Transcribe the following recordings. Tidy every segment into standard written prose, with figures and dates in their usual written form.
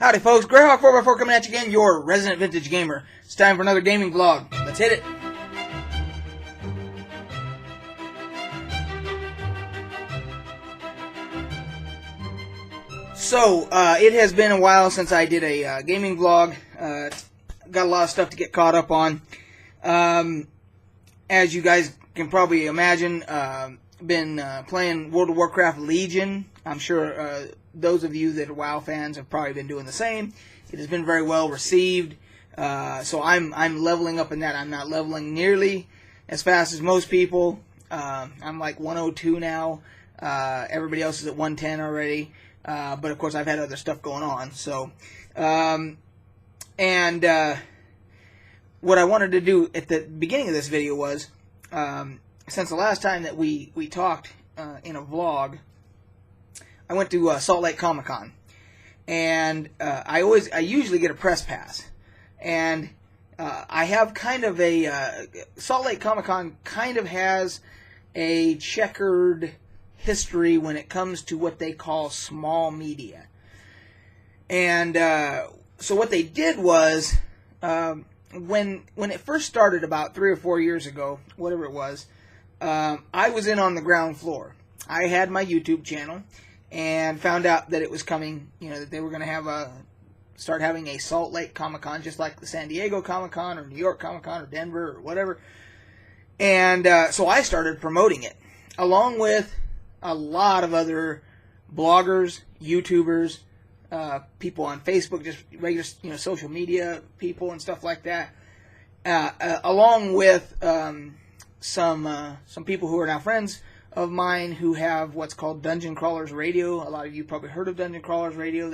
Howdy folks, Greyhawk 4x4 coming at you again, your resident vintage gamer. It's time for another gaming vlog. Let's hit it. So, it has been a while since I did a gaming vlog. Got a lot of stuff to get caught up on. As you guys can probably imagine, been playing World of Warcraft Legion. I'm sure those of you that are WoW fans have probably been doing the same. It has been very well received. So I'm leveling up in that. I'm not leveling nearly as fast as most people. I'm like 102 now. Everybody else is at 110 already. But of course I've had other stuff going on. So, what I wanted to do at the beginning of this video was, since the last time that we talked in a vlog, I went to Salt Lake Comic Con, and I usually get a press pass, and I have kind of a Salt Lake Comic Con kind of has a checkered history when it comes to what they call small media, and so what they did was, when it first started about 3 or 4 years ago, whatever it was, I was in on the ground floor. I had my YouTube channel and found out that it was coming, that they were going to start having a Salt Lake Comic Con, just like the San Diego Comic Con or New York Comic Con or Denver or whatever. And so I started promoting it, along with a lot of other bloggers, YouTubers, people on Facebook, just regular, social media people and stuff like that, along with some people who are now friends of mine who have what's called Dungeon Crawlers Radio. A lot of you probably heard of Dungeon Crawlers Radio.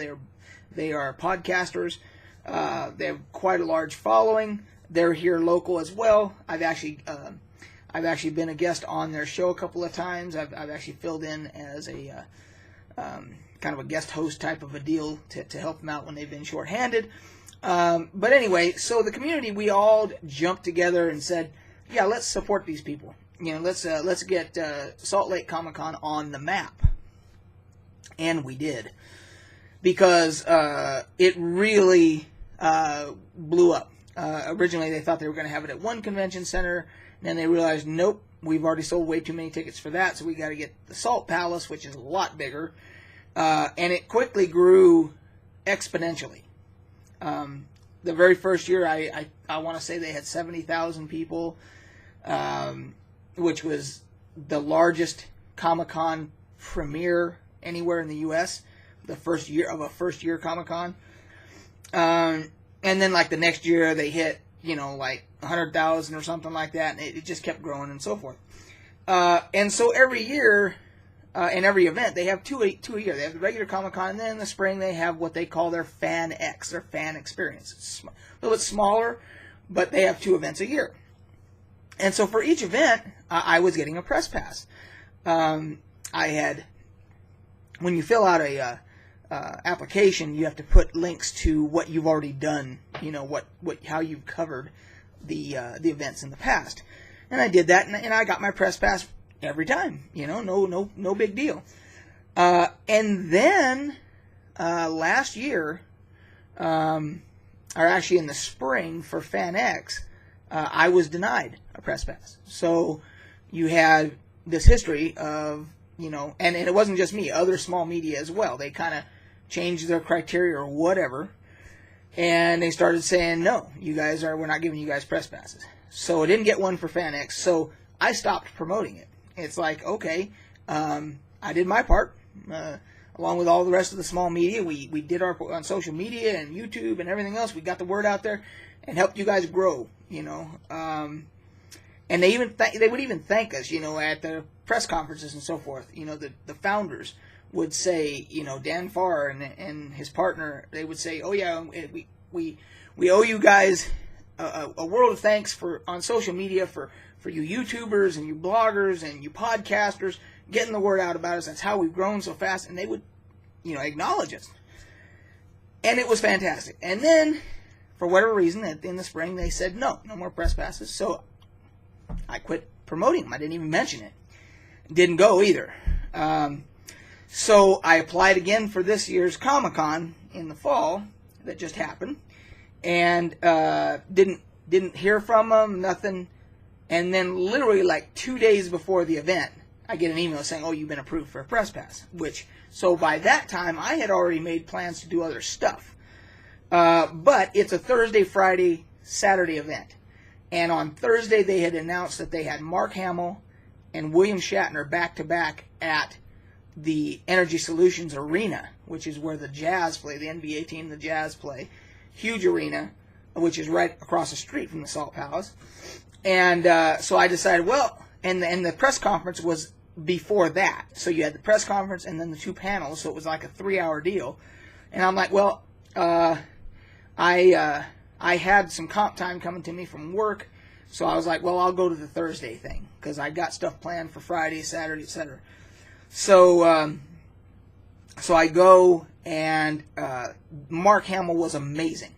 They are podcasters. They have quite a large following. They're here local as well. I've actually been a guest on their show a couple of times. I've actually filled in as a kind of a guest host type of a deal to help them out when they've been shorthanded. But anyway, so the community, we all jumped together and said, yeah, let's support these people. Let's get Salt Lake Comic Con on the map. And we did. Because it really blew up. Originally they thought they were going to have it at one convention center, and then they realized, nope, we've already sold way too many tickets for that, so we got to get the Salt Palace, which is a lot bigger. And it quickly grew exponentially. The very first year, I want to say they had 70,000 people, which was the largest Comic-Con premiere anywhere in the U.S., the first year of a first-year Comic-Con. And then, like, the next year, they hit, like 100,000 or something like that, and it just kept growing and so forth. And so every year, in every event, they have two a year. They have the regular Comic-Con, and then in the spring they have what they call their Fan X, their fan experience. It's a little bit smaller, but they have 2 events a year. And so for each event, I was getting a press pass. When you fill out a application, you have to put links to what you've already done, how you've covered the events in the past. And I did that, and I got my press pass every time, no big deal. And then last year, or actually in the spring for Fan X, I was denied a press pass. So you had this history of, and it wasn't just me, other small media as well. They kind of changed their criteria or whatever, and they started saying, no, we're not giving you guys press passes. So I didn't get one for Fan X, so I stopped promoting it. It's like, okay, I did my part, along with all the rest of the small media. We did our on social media and YouTube and everything else. We got the word out there and helped you guys grow, and they would even thank us, at the press conferences and so forth. The founders would say, Dan Farr and his partner, they would say, oh yeah, we owe you guys a world of thanks on social media for you YouTubers and you bloggers and you podcasters getting the word out about us. That's how we've grown so fast. And they would, acknowledge us. And it was fantastic. And then, for whatever reason, in the spring, they said, no more press passes. So I quit promoting them. I didn't even mention it. Didn't go either. So I applied again for this year's Comic-Con in the fall, that just happened, and didn't hear from them, nothing. And then literally like 2 days before the event, I get an email saying, "Oh, you've been approved for a press pass." So by that time, I had already made plans to do other stuff. But it's a Thursday, Friday, Saturday event. And on Thursday, they had announced that they had Mark Hamill and William Shatner back-to-back at the Energy Solutions Arena, which is where the Jazz play, the NBA team, the Jazz play. Huge arena, which is right across the street from the Salt Palace. And so I decided, well, and the press conference was before that. So you had the press conference and then the 2 panels, so it was like a 3-hour deal. And I'm like, well, I had some comp time coming to me from work, so I was like, well, I'll go to the Thursday thing, because I got stuff planned for Friday, Saturday, etc. So, so I go, and Mark Hamill was amazing.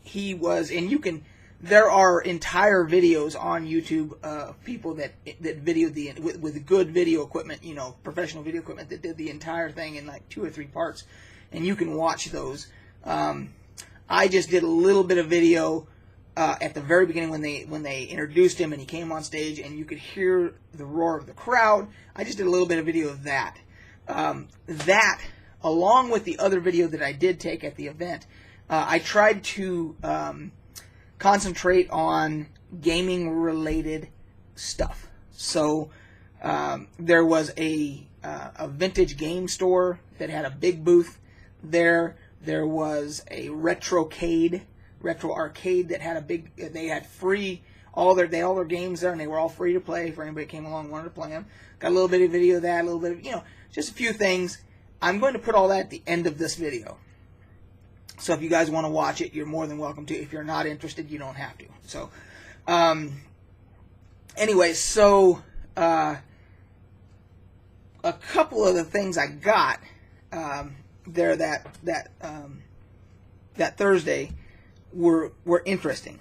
He was, and there are entire videos on YouTube of people that videoed with good video equipment, professional video equipment, that did the entire thing in like 2 or 3 parts, and you can watch those. I just did a little bit of video at the very beginning when they introduced him and he came on stage and you could hear the roar of the crowd. I just did a little bit of video of that. That, along with the other video that I did take at the event, I tried to concentrate on gaming-related stuff. So there was a vintage game store that had a big booth there. There was a retro arcade that had they had free, all their games there, and they were all free to play for anybody that came along and wanted to play them. Got a little bit of video of that, a little bit of, just a few things. I'm going to put all that at the end of this video. So if you guys want to watch it, you're more than welcome to. If you're not interested, you don't have to. So, anyway, so a couple of the things I got there that Thursday were interesting.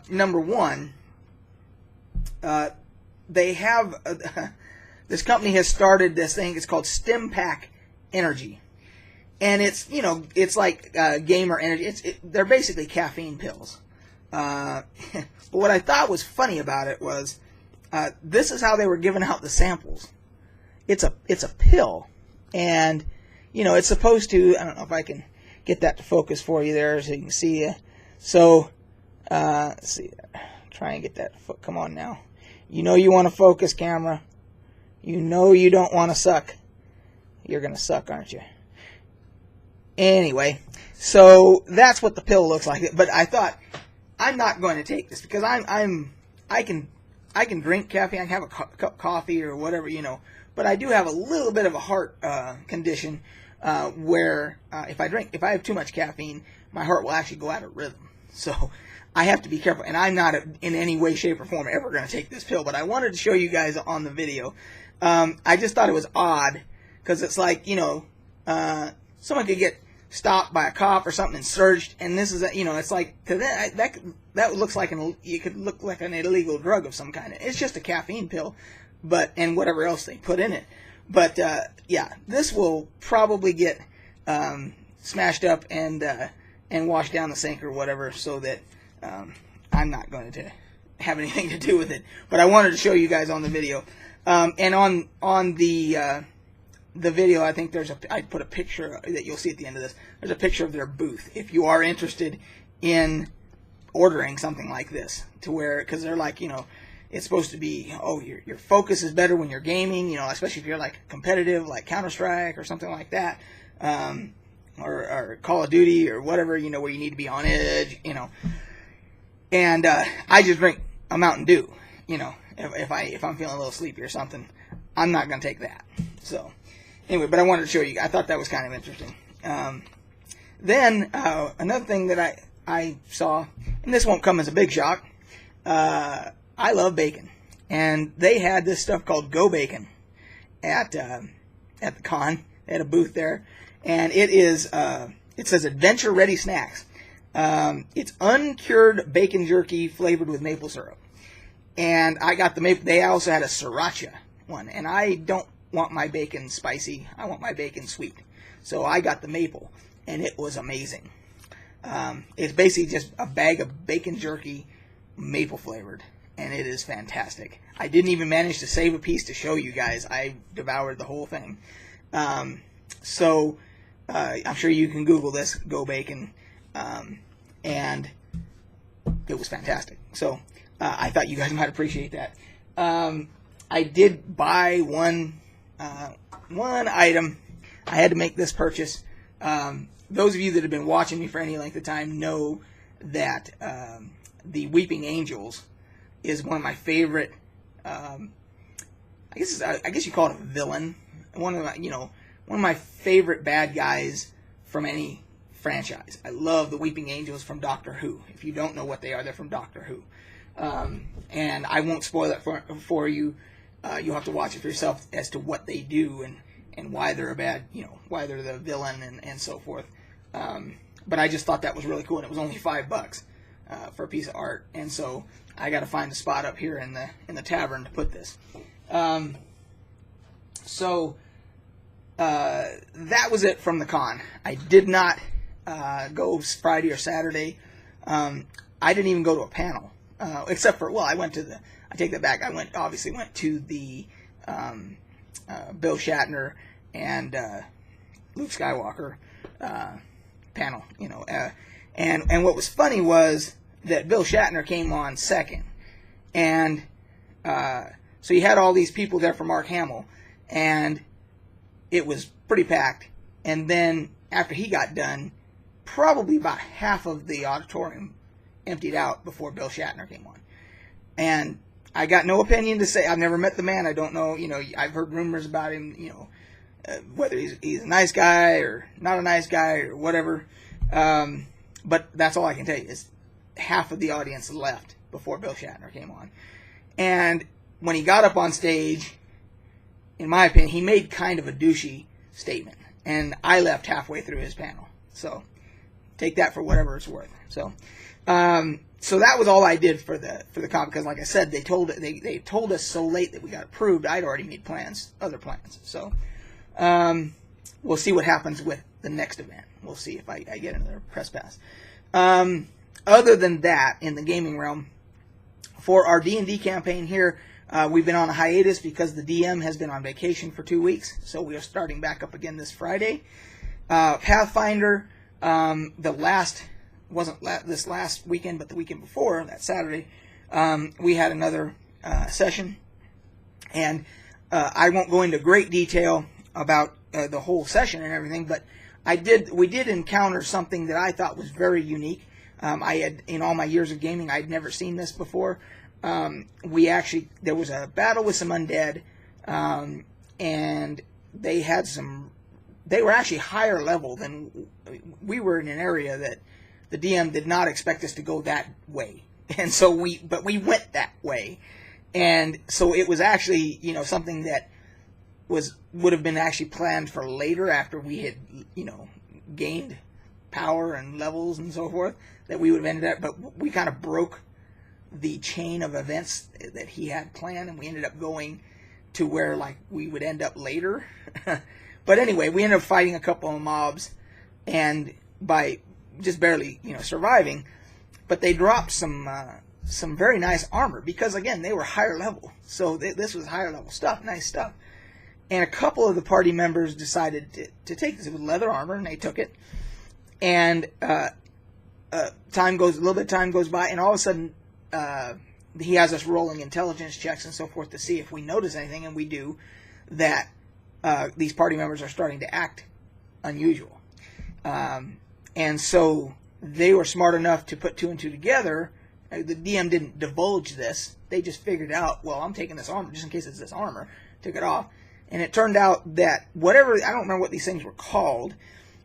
Number one, they have this company has started this thing. It's called StimPack Energy. And it's like gamer energy. They're basically caffeine pills. But what I thought was funny about it was this is how they were giving out the samples. It's a pill, and it's supposed to. I don't know if I can get that to focus for you there, so you can see. So let's see. Try and get that. Come on now. You want to focus, camera. You don't want to suck. You're gonna suck, aren't you? Anyway, so that's what the pill looks like. But I thought, I'm not going to take this because I can drink caffeine. I can have a cup of coffee or whatever, But I do have a little bit of a heart condition where if I have too much caffeine, my heart will actually go out of rhythm. So I have to be careful. And I'm not in any way, shape, or form ever going to take this pill. But I wanted to show you guys on the video. I just thought it was odd because it's like, someone could get stopped by a cop or something and searched, and this is it's like to that looks like you could look like an illegal drug of some kind. It's just a caffeine pill, and whatever else they put in it. But yeah, this will probably get smashed up and washed down the sink or whatever, so that I'm not going to have anything to do with it. But I wanted to show you guys on the video, and on the video, I think I put a picture that you'll see at the end of this. There's a picture of their booth. If you are interested in ordering something like this, because they're like, it's supposed to be, your focus is better when you're gaming, especially if you're like competitive, like Counter-Strike or something like that, or Call of Duty or whatever, where you need to be on edge, And I just drink a Mountain Dew, if I'm feeling a little sleepy or something, I'm not going to take that. So. Anyway, but I wanted to show you. I thought that was kind of interesting. Then another thing that I saw, and this won't come as a big shock. I love bacon, and they had this stuff called Go Bacon at the con. They had a booth there, and it says Adventure Ready Snacks. It's uncured bacon jerky flavored with maple syrup, and I got the maple. They also had a sriracha one, and I don't want my bacon spicy. I want my bacon sweet. So I got the maple. and it was amazing. It's basically just a bag of bacon jerky, maple flavored, and it is fantastic. I didn't even manage to save a piece to show you guys. I devoured the whole thing. So I'm sure you can Google this, Go Bacon, and it was fantastic. So I thought you guys might appreciate that. I did buy one item. I had to make this purchase. Those of you that have been watching me for any length of time know that the Weeping Angels is one of my favorite. I guess you call it a villain. One of my favorite bad guys from any franchise. I love the Weeping Angels from Doctor Who. If you don't know what they are, they're from Doctor Who. And I won't spoil it for you. You'll have to watch it for yourself as to what they do and why they're a bad, why they're the villain and so forth. But I just thought that was really cool, and it was only $5 for a piece of art, and so I got to find a spot up here in the tavern to put this. So that was it from the con. I did not go Friday or Saturday. I didn't even go to a panel, except for I take that back. I obviously went to the Bill Shatner and Luke Skywalker panel, and what was funny was that Bill Shatner came on second, and so you had all these people there for Mark Hamill, and it was pretty packed. And then after he got done, probably about half of the auditorium emptied out before Bill Shatner came on. And I got no opinion to say. I've never met the man. I don't know. I've heard rumors about him. Whether he's a nice guy or not a nice guy or whatever. But that's all I can tell you is half of the audience left before Bill Shatner came on. And when he got up on stage, in my opinion, he made kind of a douchey statement. And I left halfway through his panel. So take that for whatever it's worth. So that was all I did for the con, because like I said, they told us so late that we got approved. I'd already made other plans. So we'll see what happens with the next event. We'll see if I get another press pass. Other than that, in the gaming realm, for our D&D campaign here, we've been on a hiatus because the DM has been on vacation for 2 weeks. So we are starting back up again this Friday. Pathfinder, wasn't this last weekend, but the weekend before, that Saturday, we had another session. And I won't go into great detail about the whole session and everything, but we did encounter something that I thought was very unique. In all my years of gaming, I'd never seen this before. There was a battle with some undead, and they were actually higher level than we were, in an area that the DM did not expect us to go that way. And so we went that way. And so it was actually, something that would have been actually planned for later, after we had, gained power and levels and so forth, that we would have ended up, but we kind of broke the chain of events that he had planned, and we ended up going to where we would end up later. But anyway, we ended up fighting a couple of mobs, and by just barely, surviving. But they dropped some very nice armor, because again, they were higher level. So this was higher level stuff, nice stuff. And a couple of the party members decided to take this. It was leather armor, and they took it. And time goes by, and all of a sudden, he has us rolling intelligence checks and so forth to see if we notice anything, and we do, that these party members are starting to act unusual. And so they were smart enough to put two and two together. The DM didn't divulge this. They just figured out, well, I'm taking this armor just in case it's this armor. Took it off. And it turned out that I don't remember what these things were called,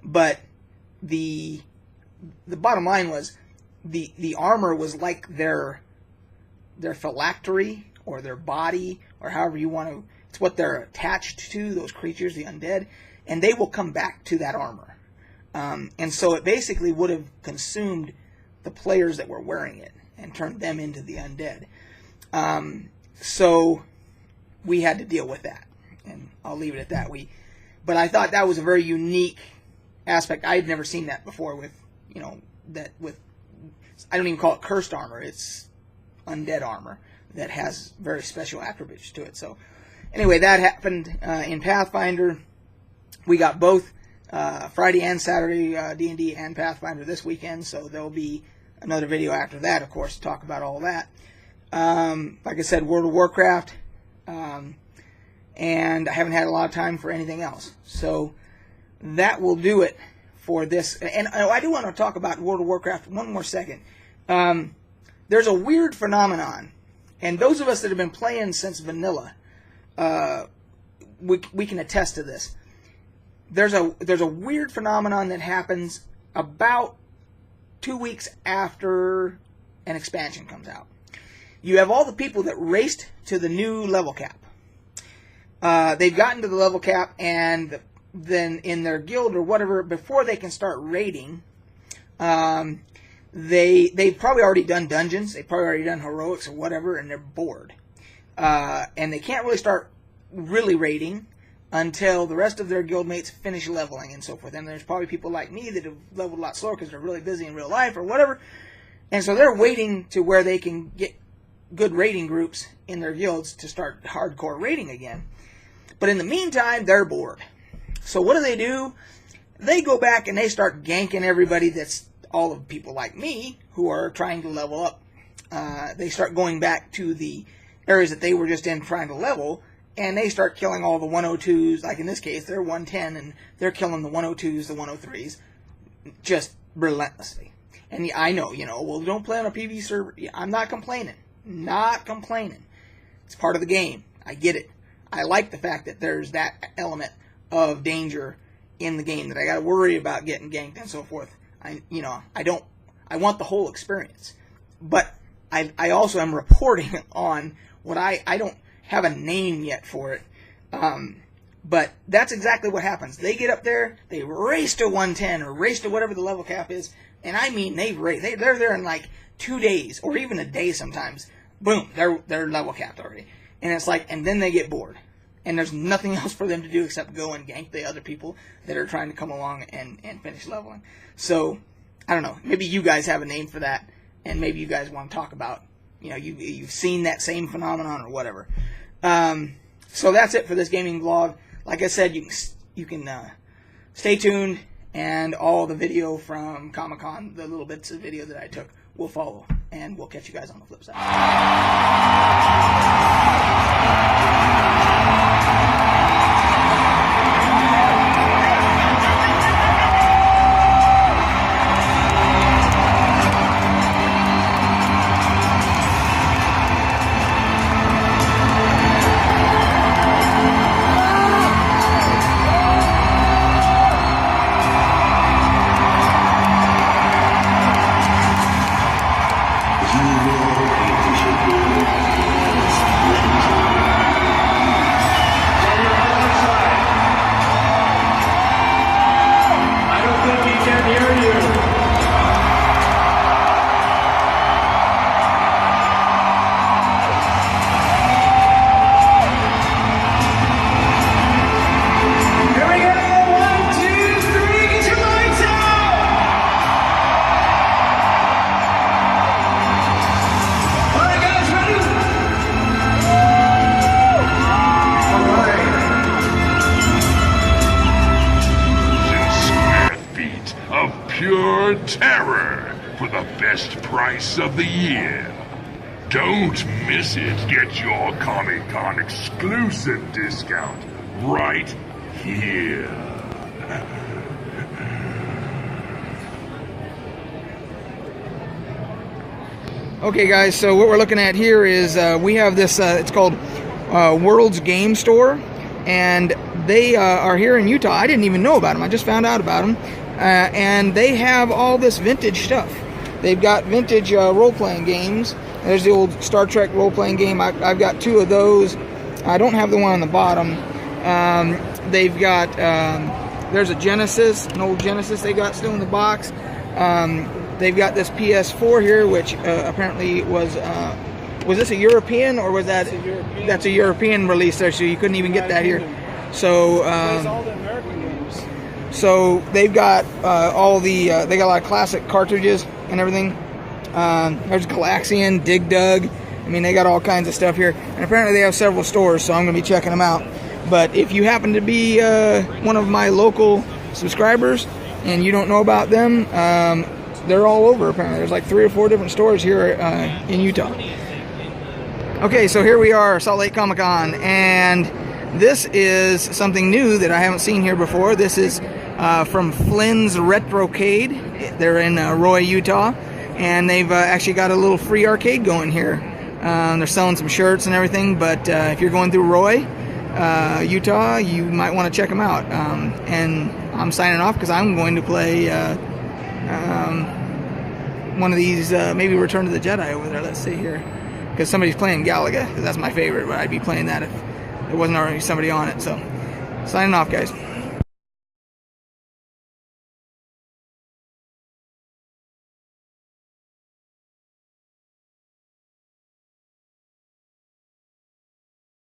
but the bottom line was the armor was like their phylactery, or their body, or however you want to. It's what they're attached to, those creatures, the undead, and they will come back to that armor. And so it basically would have consumed the players that were wearing it and turned them into the undead. So we had to deal with that, and I'll leave it at that. But I thought that was a very unique aspect. I'd never seen that before with, I don't even call it cursed armor. It's undead armor that has very special attributes to it. So anyway, that happened in Pathfinder. We got both Friday and Saturday D&D and Pathfinder this weekend, so there'll be another video after that, of course, to talk about all that. Like I said, World of Warcraft, and I haven't had a lot of time for anything else. So that will do it for this. And I do want to talk about World of Warcraft one more second. There's a weird phenomenon, and those of us that have been playing since vanilla, we can attest to this. There's a weird phenomenon that happens about 2 weeks after an expansion comes out. You have all the people that raced to the new level cap. They've gotten to the level cap, and then in their guild or whatever, before they can start raiding, they've probably already done dungeons, they've probably already done heroics or whatever, and they're bored. And they can't really start really raiding until the rest of their guildmates finish leveling and so forth. And there's probably people like me that have leveled a lot slower because they're really busy in real life or whatever. And so they're waiting to where they can get good raiding groups in their guilds to start hardcore raiding again. But in the meantime, they're bored. So what do? They go back and they start ganking everybody that's all of people like me who are trying to level up. They start going back to the areas that they were just in trying to level, and they start killing all the 102s. Like in this case, they're 110, and they're killing the 102s, the 103s, just relentlessly. And I know, well, don't play on a PvE server. I'm not complaining. Not complaining. It's part of the game. I get it. I like the fact that there's that element of danger in the game, that I got to worry about getting ganked and so forth. I want the whole experience. But I also am reporting on what I don't have a name yet for it. But that's exactly what happens. They get up there, they race to 110 or race to whatever the level cap is, and I mean they're there in like 2 days or even a day sometimes. Boom, they're level capped already. And it's like, and then they get bored. And there's nothing else for them to do except go and gank the other people that are trying to come along and finish leveling. So, I don't know. Maybe you guys have a name for that, and maybe you guys want to talk about, you've seen that same phenomenon or whatever. So that's it for this gaming vlog. Like I said, you can stay tuned, and all the video from Comic-Con, the little bits of video that I took, will follow. And we'll catch you guys on the flip side. Pure terror for the best price of the year. Don't miss it. Get your Comic-Con exclusive discount right here. Okay, guys, so what we're looking at here is we have this, it's called World's Game Store, and they are here in Utah. I didn't even know about them. I just found out about them. And they have all this vintage stuff. They've got vintage role-playing games. There's the old Star Trek role-playing game. I've got 2 of those. I don't have the one on the bottom. They've got, there's a Genesis, an old Genesis they got still in the box. They've got this PS4 here, which apparently was this a European, or was that? That's a European release there, so you couldn't even get that here. So, all the American games. So they've got all the they got a lot of classic cartridges and everything. There's Galaxian, Dig Dug. I mean, they got all kinds of stuff here, and apparently they have several stores, so I'm going to be checking them out. But if you happen to be one of my local subscribers and you don't know about them, they're all over apparently. There's like 3 or 4 different stores here in Utah. Okay, so here we are, Salt Lake Comic Con, and this is something new that I haven't seen here before. This is from Flynn's Retrocade. They're in Roy, Utah, and they've actually got a little free arcade going here. They're selling some shirts and everything, but if you're going through Roy, Utah, you might want to check them out. And I'm signing off because I'm going to play one of these, maybe Return to the Jedi over there. Let's see here, because somebody's playing Galaga. That's my favorite, but I'd be playing that if there wasn't already somebody on it. So, signing off, guys.